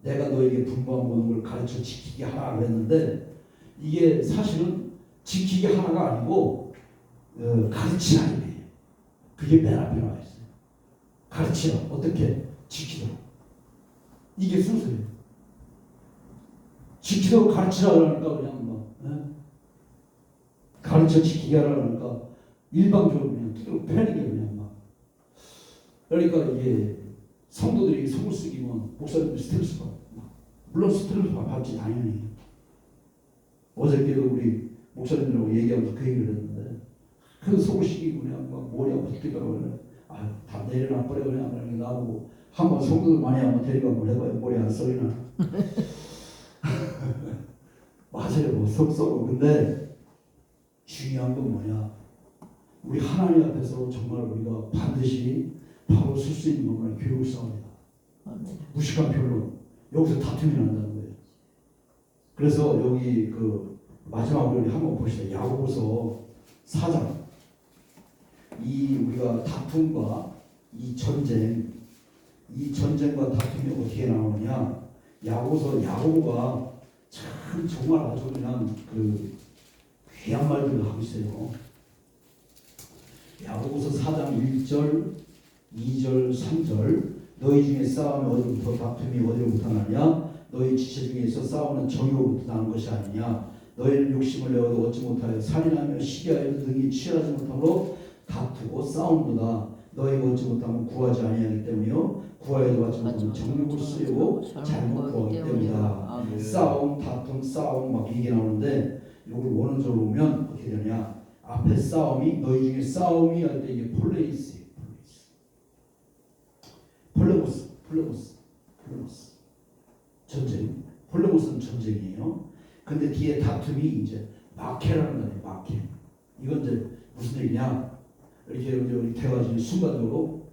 S1: 내가 너에게 분부한 모든 걸 가르쳐 지키게 하라 그랬는데 이게 사실은 지키게 하라가 아니고 가르치라 이거예요. 그게 맨 앞에 나와 있어요. 가르치라 어떻게 지키도록 이게 순서예요. 지키도록 가르치라 그러니까 그냥 가르쳐 지키게 하라니까 일방적으로 그냥 두드러 패는 게 그냥 막 그러니까 이게 성도들이 성을 쓰기면 목사님들 스트레스가 물론 스트레스가 받지 당연히 어저께도 우리 목사님들하고 얘기하면서 그 얘기를 했는데 그 속을 시키고 그냥 막 머리가 붙기더라고 그래. 다 내려놔버려 그냥 그렇게 나오고 한번 성도들 많이 한번 데리고 한번 해봐요. 머리 안 썩이나. 맞아요. 뭐 썩 썩어. 근데 중요한 건 뭐냐? 우리 하나님 앞에서 정말 우리가 반드시 바로 쓸 수 있는 것만 교육을 쌓습니다. 무식한 결론. 여기서 다툼이 난다는 거예요. 그래서 여기 마지막으로 우리 한번 보시죠. 야고보서 4장. 우리가 다툼과 이 전쟁과 다툼이 어떻게 나오느냐? 야고보가 참 정말 아주 그냥 귀한 말들을 하고 있어요. 야고보서 4장 1절, 2절, 3절 너희 중에 싸움이 어디로부터 다툼이 어디로부터 나냐? 너희 지체 중에서 싸우는 정욕부터 나는 것이 아니냐? 너희는 욕심을 내어도 얻지 못하여 살인하며 시기하여 등이 취하지 못함으로 다투고 싸움보다 너희가 얻지 못하면 구하지 아니하기 때문이요 구하여도 받지 못하면 정욕을 쓰려고 잘못 구하기 때문이다. 싸움, 다툼, 싸움 막 이게 나오는데 이걸 원어적으로 보면 어떻게 되냐? 앞에 싸움이 너희 중에 싸움이 할 때 이게 폴레모스 전쟁. 폴레모스는 전쟁이에요. 근데 뒤에 다툼이 이제 마케라는 거예요. 마케. 이건 이제 무슨 얘기냐? 이렇게 돼가지고 순간적으로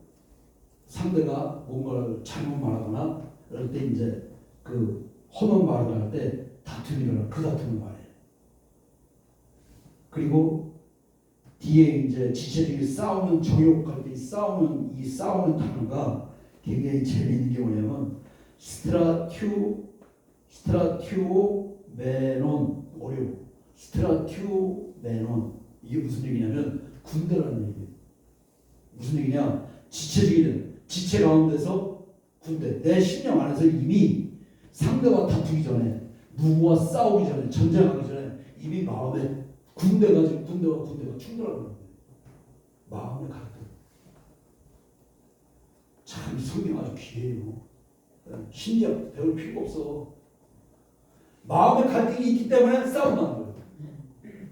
S1: 상대가 뭔가를 잘못 말하거나 그럴 때 이제 험한 말을 할 때 다툼이 일어나. 그 다툼을 말해요. 그리고 뒤에 이제 지체적인 싸우는 정욕할 때 싸우는 단어가 굉장히 재미있는 게 뭐냐면 스트라튜오메논 어려워. 스트라튜오메논 이게 무슨 얘기냐면 군대라는 얘기예요. 무슨 얘기냐? 지체 가운데서 군대. 내 심령 안에서 이미 상대와 다투기 전에 누구와 싸우기 전에 전쟁하기 전에 이미 마음에 군대가 충돌하는 거예요. 마음의 갈등. 참 성경 아주 귀해요. 심리학 배울 필요가 없어. 마음의 갈등이 있기 때문에 싸움하는 거예요.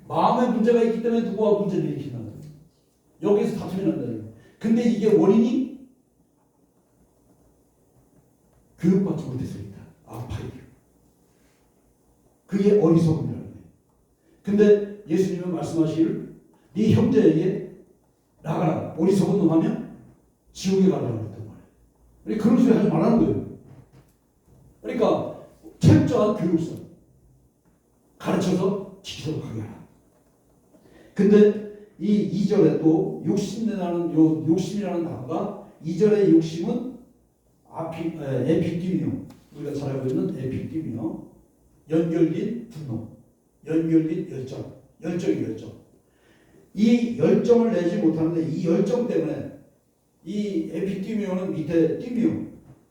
S1: 마음의 문제가 있기 때문에 누구와 문제를 일으키는 거예요. 여기에서 다툼이 난다는 거예요. 근데 이게 원인이 교육받지 못해서이다. 아파야 돼요. 그게 어리석음이라는 거예요. 근데 예수님은 말씀하시기를 네 형제에게 나가라. 어리석은 놈 하면 지옥에 가라고 했단 말이에요. 그러니까 그런 소리 하지 말라는 거예요. 그러니까 철저한 교육성 가르쳐서 지키도록 하게 하라. 근데 이 2절에 또 욕심이라는 단어가 2절의 욕심은 에피티미오, 우리가 잘 알고 있는 에피티미오, 연결된 분노, 연결된 열정이 열정. 이 열정을 내지 못하는데 이 열정 때문에 이 에피티미오는 밑에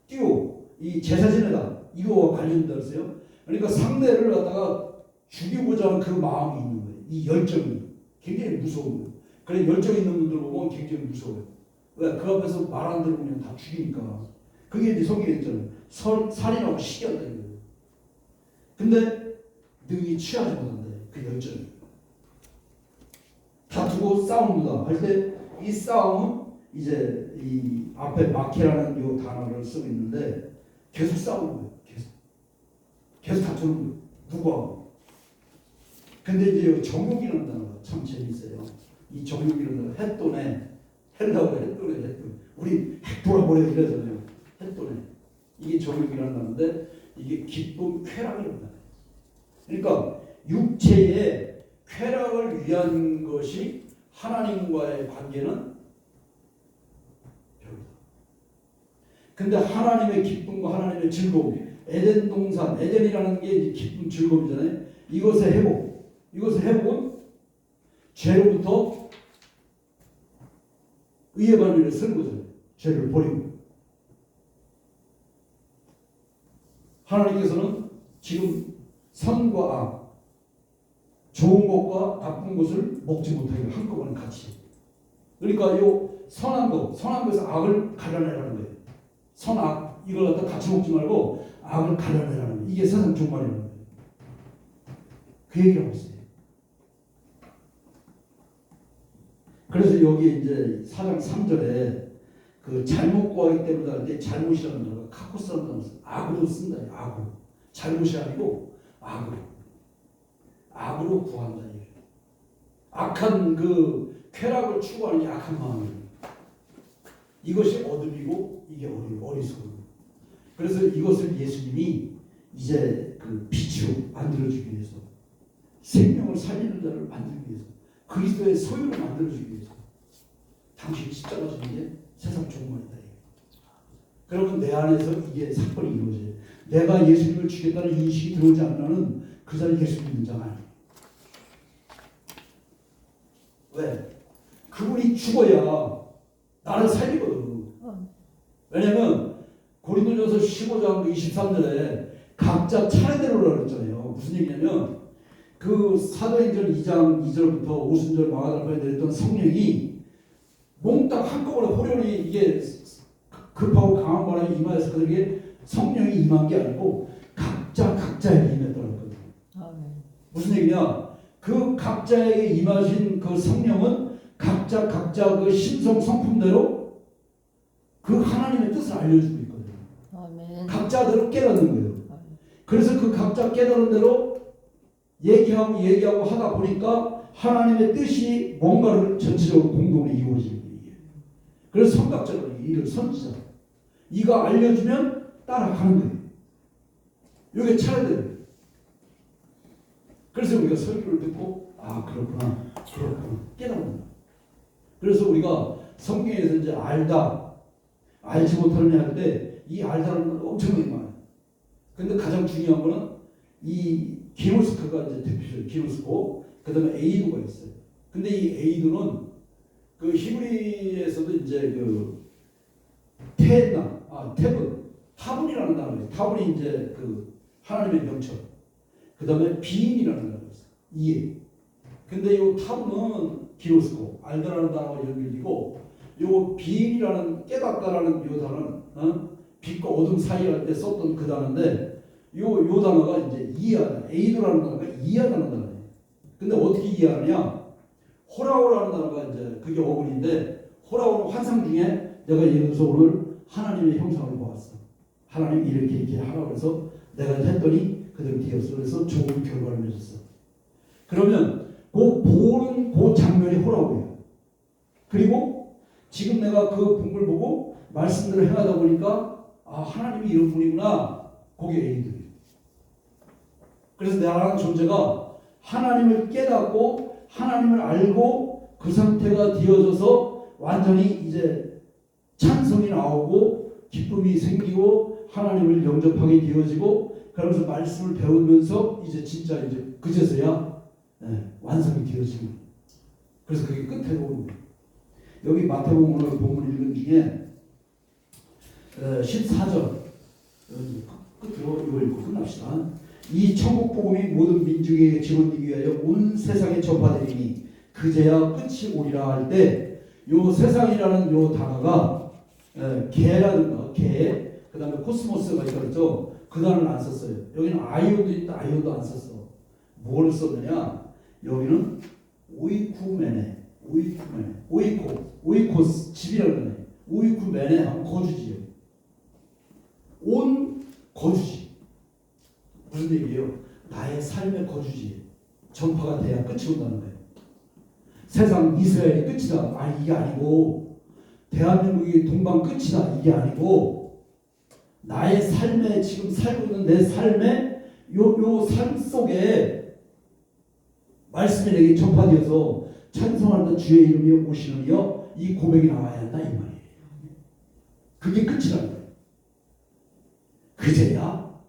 S1: 띠오, 이 제사 지내다 이거와 관련되어 있어요. 그러니까 상대를 갖다가 죽이고자 하는 그 마음이 있는 거예요. 이 열정이 굉장히 무서운 거예요. 그래 열정 있는 분들 보면 굉장히 무서워요. 왜? 그 앞에서 말 안 들으면 다 죽이니까. 그게 이제 성경에 있잖아요. 살인하고 시기한다 이거예요. 근데 능히 취하지 못한다. 그 열정이. 다투고 싸웁니다. 할 때 이 싸움은 이제 이 앞에 마케라는 요 단어를 쓰고 있는데 계속 싸우는 거예요. 계속 다투는 거예요. 누구하고. 근데 이제 정욕이라는 단어가 참 재밌어요. 이 정욕이라는 단어가 헷도네. 헬라어가 헷도네. 우리 핵 돌아버려 이러잖아요. 헷도네. 이게 정욕이라는 단어인데 이게 기쁨, 쾌락이라는 단어예요. 그러니까 육체의 쾌락을 위한 것이 하나님과의 관계는 별로다. 근데 하나님의 기쁨과 하나님의 즐거움, 에덴 동산, 에덴이라는 게 기쁨, 즐거움이잖아요. 이것의 회복은 죄로부터 의의 반위를 쓰는 거잖아요. 죄를 버리고. 하나님께서는 지금 선과 악, 좋은 것과 나쁜 것을 먹지 못하게 한꺼번에 같이. 그러니까 요 선한 것에서 악을 가려내라는 거예요. 선악 이걸 갖다 같이 먹지 말고 악을 가려내라는 거예요. 이게 세상 종말이라는 거예요. 그 얘기를 하고 있어요. 그래서 여기 이제 4장 3절에 그 잘못 구하기 때문에 할 때 잘못이라는 단어가 카코스라는 단어를 악으로 쓴다. 악으로. 잘못이 아니고 악으로 구한다. 악한 그 쾌락을 추구하는 게 악한 마음이에요. 이것이 어둠이고 이게 어리석음. 그래서 이것을 예수님이 이제 그 빛으로 만들어주기 위해서 생명을 살리는 자를 만들기 위해서 그리스도의 소유를 만들어주기 위해서 당신이 십자가 지는 게 세상 종말이다. 그러면 내 안에서 이게 사건이 이루어져요. 내가 예수님을 죽였다는 인식이 들어오지 않으면 그 자는 예수 믿는 자가 아니에요. 왜? 그분이 죽어야 나를 살리거든. 왜냐면 고린도전서 15장 23절에 각자 차례대로라고 그랬잖아요. 무슨 얘기냐면 그 사도행전 2장 2절부터 오순절 마가다락방에 내렸던 성령이 몽땅 한꺼번에 호련히 이게 급하고 강한 바람이 임하여서 그들에게 성령이 임한 게 아니고 각자에게 임했다는 거거든요. 무슨 얘기냐? 그 각자에게 임하신 그 성령은 각자 그 신성 성품대로 그 하나님의 뜻을 알려주고 있거든요. 아멘. 각자대로 깨닫는 거예요. 아멘. 그래서 그 각자 깨달은 대로 얘기하고 하다 보니까 하나님의 뜻이 뭔가를 전체적으로 공동으로 이루어지는 거예요. 그래서 선각자로 이를 선지자. 이가 알려주면 따라가는 거예요. 이게 차례대로. 그래서 우리가 설교를 듣고 그렇구나 깨닫는다. 그래서 우리가 성경에서 이제 알지 못하느냐 할 때 이 알다는 건 엄청나게 많아요. 근데 가장 중요한 거는 이 기노스코가 이제 대표적인 기노스코, 그 다음에 에이도가 있어요. 근데 이 에이도는 그 히브리에서도 이제 그 타분이라는 단어예요. 타분이 이제 그 하나님의 명철. 그 다음에 비인이라는 단어가 있어요. 이해. 근데 이 타분은 기노스코, 알다라는 단어가 연결되고, 요 비인이라는 깨닫다라는 요 단어는 빛과 어둠 사이 할 때 썼던 그 단어인데, 요 단어가 이제 이해하다. 에이도라는 단어가 이해하다는 단어예요. 근데 어떻게 이해하느냐? 호라오라는 단어가 이제 그게 어근인데, 호라오는 환상 중에 내가 예언서 오늘 하나님의 형상을 보았어. 하나님 이렇게 하라고 해서 내가 했더니 그대로 되었어. 그래서 좋은 결과를 맺었어. 그러면 그 보는 그 장면이 호라고요. 그리고 지금 내가 그 본을 보고 말씀대로 행하다 보니까 아, 하나님이 이런 분이구나. 그게 A들이에요. 그래서 나라는 존재가 하나님을 깨닫고 하나님을 알고 그 상태가 되어져서 완전히 이제 찬성이 나오고 기쁨이 생기고 하나님을 영접하게 되어지고 그러면서 말씀을 배우면서 이제 진짜 이제 그제서야 완성이 되어지는. 그래서 그게 끝에 오는 거예요. 여기 마태복음 오늘 본문 읽은 중에 14절 끝으로 이거 읽고 끝납시다. 이 천국 복음이 모든 민족에게 증언되기 위하여 온 세상에 전파되리니 그제야 끝이 오리라 할 때 요 세상이라는 요 단어가 개라든가 개, 그 다음에 코스모스가 있었죠. 그 단어는 안 썼어요. 여기는 아이온도 있다. 아이온도 안 썼어. 뭘 썼느냐? 여기는 오이코스 집이라고 그러네. 오이쿠메네 하면 거주지요. 온 거주지. 무슨 얘기예요? 나의 삶의 거주지. 전파가 돼야 끝이 온다는 거예요. 세상 이스라엘이 끝이다. 아니 이게 아니고 대한민국이 동방 끝이다. 이게 아니고 나의 삶에 지금 살고 있는 내 삶의 요 삶 속에 말씀이 내게 전파되어서 찬송한다 주의 이름이 오시느니여 이 고백이 나와야 한다 이 말이에요. 그게 끝이라는 거예요. 그제야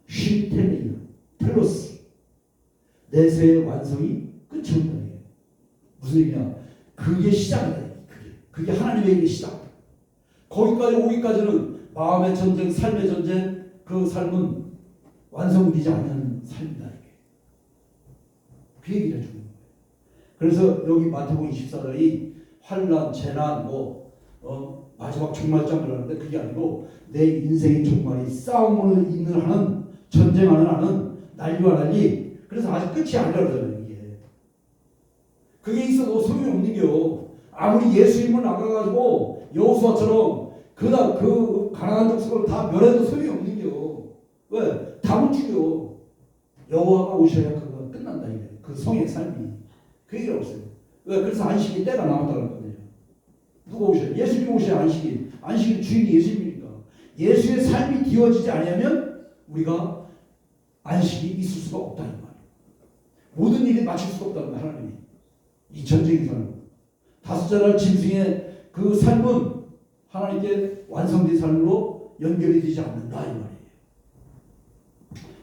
S1: 쉼텔리요 텔로스 내세의 완성이 끝이 온다는 거예요. 무슨 얘기냐? 그게 시작이다. 그게 하나님의 일의 시작. 거기까지 오기까지는 마음의 전쟁, 삶의 전쟁, 그 삶은 완성되지 않는 삶이다. 이게. 그 얘기를 해주는 거예요. 그래서 여기 마태복음 24장이 환난, 재난, 마지막 종말장을 하는데 그게 아니고 내 인생의 종말이 싸움을 있는 하는 전쟁하는 하는 난리와 난리. 그래서 아직 끝이 아니라 그러잖아요. 이게. 그게 있어도 소용이 없는 겨. 아무리 예수님을 나가가지고 여호수아처럼 그 가나안 족속을 다 멸해도 소용이 없는 겨. 왜? 다 못 죽여. 여호와가 오셔야 그거 끝난다 이게. 그 성의 삶이. 그 얘기가 없어요. 왜? 그래서 안식이 때가 남았다는 거예요. 누가 오셔요? 예수님이 오셔야 안식이. 안식의 주인이 예수님이니까. 예수의 삶이 되어지지 않으면 우리가 안식이 있을 수가 없다는 말이에요. 모든 일이 맞출 수가 없다는 거예요. 하나님이. 이 전쟁에서는. 다섯 자랄 짐승의 그 삶은 하나님께 완성된 삶으로 연결이 되지 않는다 이 말이에요.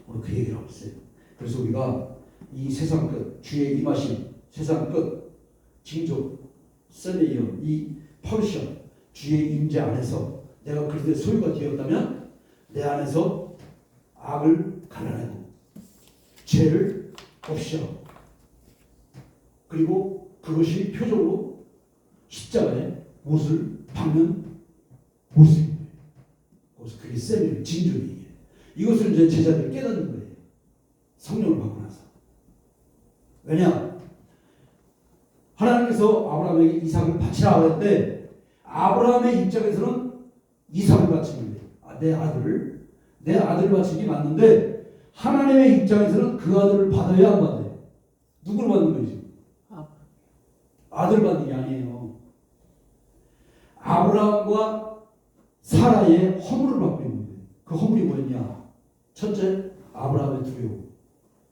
S1: 오늘 그 얘기를 하고 있어요. 그래서 우리가 이 세상 끝, 주의 임하심, 세상 끝, 징조, 셀레이어, 이 퍼르션, 주의 임재 안에서 내가 그리스도의 소유가 되었다면 내 안에서 악을 갈라내고 죄를 없애고 그리고 그것이 표적으로 십자가에 못을 박는 모습인 거예요. 그래서 그게 셀레이어, 징조예요. 이것을 이제 제자들이 깨닫는 거예요. 성령을 받고 나서. 왜냐? 하나님께서 아브라함에게 이삭을 바치라 했는데 아브라함의 입장에서는 이삭을 바치는 거예요. 내 아들을 바치는 게 맞는데 하나님의 입장에서는 그 아들을 받아야 안 받아요? 누구를 받는 거지? 아들 받는 게 아니에요. 아브라함과 사라의 허물을 받고 있는 거예요. 그 허물이 뭐였냐? 첫째, 아브라함의 두려움.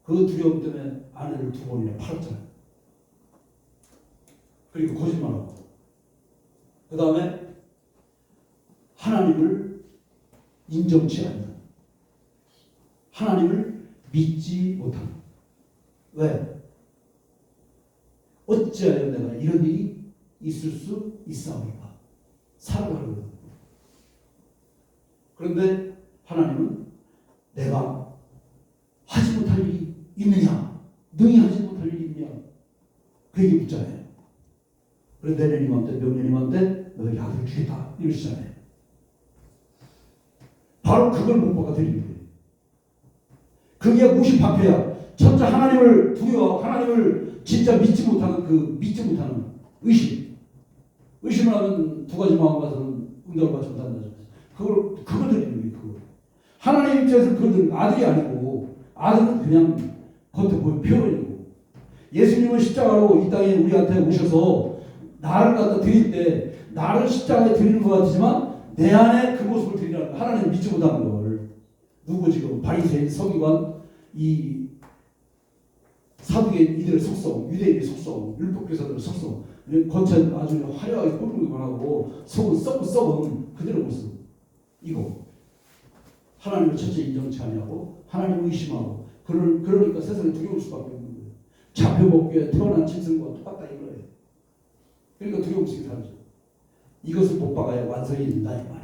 S1: 그 두려움 때문에 아내를 2번이나 팔았잖아요. 그리고 거짓말하고. 그 다음에 하나님을 인정치 않는. 하나님을 믿지 못하는. 왜? 어찌하여 내가 이런 일이 있을 수 있사오리까? 살아가는. 그런데 하나님은 내가 하지 못할 일이 있느냐? 능히 하지 못할 일이 있느냐? 그 얘기 묻잖아요. 그래서 내년 이맘때 명년 이맘때 너에게 아들을 주겠다 이러시잖아요. 바로 그걸 못 받아들이는 거예요. 그게 무엇이 박해야? 첫째 하나님을 두려워 하나님을 진짜 믿지 못하는 믿지 못하는 의심을 하면 두 가지 마음 가서는 응답을 받지 못한다. 그걸 드리는 거예요. 그걸. 하나님 입장에서 그들은 아들이 아니고 아들은 그냥 겉에 보이는 표현이고 예수님은 십자가로 이 땅에 우리한테 오셔서 나를 갖다 드릴 때 나를 십자가에 드리는 것 같지만 내 안에 그 모습을 드리라는 거. 하나님 믿지 못하는 걸 누구 지금 바리새인 서기관 이 사두개인 이들의 속성 유대인의 속성 율법교사들의 속성 겉은 아주 화려하게 꾸미기만 하고 속은 썩은 그들의 모습 이거 하나님을 첫째 인정치 아니하고 하나님을 의심하고 그러니까 세상에 두려울 수밖에 없는 거예요. 잡혀먹기에 태어난 짐승과 똑같다 이거예요. 그러니까 두려움 속에 살죠. 이것을 못 박아야 완성이 된다 이 말이에요.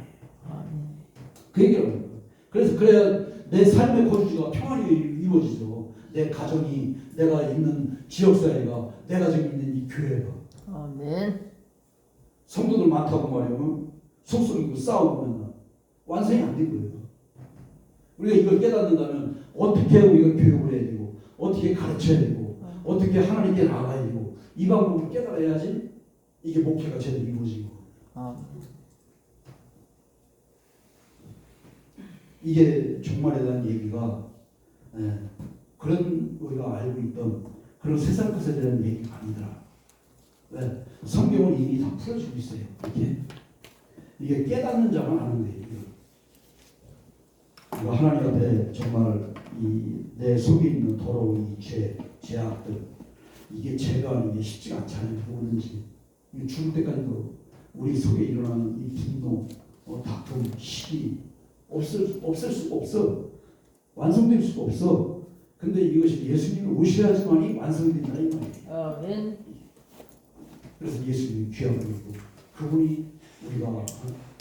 S1: 그 얘기를 하는 거예요. 그래서 그래야 내 삶의 거주지가 평안히 이루어지죠. 내 가정이 내가 있는 지역사회가 내가 지금 있는 이 교회가
S2: 아멘.
S1: 성도들 많다고 말이면 속썩이고 싸우고 맨날 완성이 안 된 거예요. 우리가 이걸 깨닫는다면 어떻게 우리가 교육을 해야 되고 어떻게 가르쳐야 되고 어떻게 하나님께 나아가야 되고 이 방법을 깨달아야지 이게 목회가 제대로 이루어지고 이게 종말에 대한 얘기가 그런 우리가 알고 있던 그런 세상 것에 대한 얘기가 아니더라. 왜? 성경은 이미 다 풀어주고 있어요. 이게 깨닫는 자만 아는 거예요. 하나님 앞에 정말 내 속에 있는 더러운 이 죄악들 이게 제거하는 게 쉽지가 않잖아요. 뭐든지 죽을 때까지도 우리 속에 일어나는 이 분노, 다툼, 시기 없을 수가 없어. 완성될 수가 없어. 근데 이것이 예수님이 오셔야지만이 완성된다 이 말이에요.
S2: 아멘.
S1: 그래서 예수님이 귀한 분이고 그분이 우리가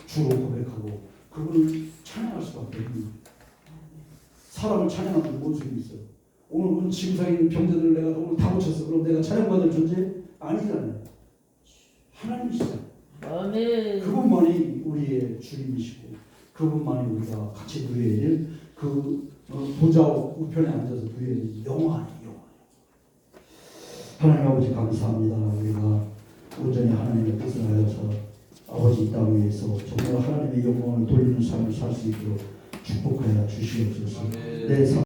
S1: 주로 고백하고 그분을 찬양할 수밖에 없는 거예요. 사람을 찬양하는 뭔 소용이 있어요? 오늘 지구상에 있는 병자들을 내가 오늘 다 고쳤어. 그럼 내가 찬양받을 존재? 아니잖아요. 하나님이시죠.
S2: 아멘.
S1: 그분만이 우리의 주님이시고 그분만이 우리가 같이 누려야 될 그 보좌 우편에 앉아서 누려야 될 영화예요. 하나님 아버지 감사합니다. 우리가 온전히 하나님의 뜻을 하여서 아버지 이 땅 위에서 정말 하나님의 영광을 돌리는 삶을 살 수 있도록 축복하여 주시옵소서. 내 삶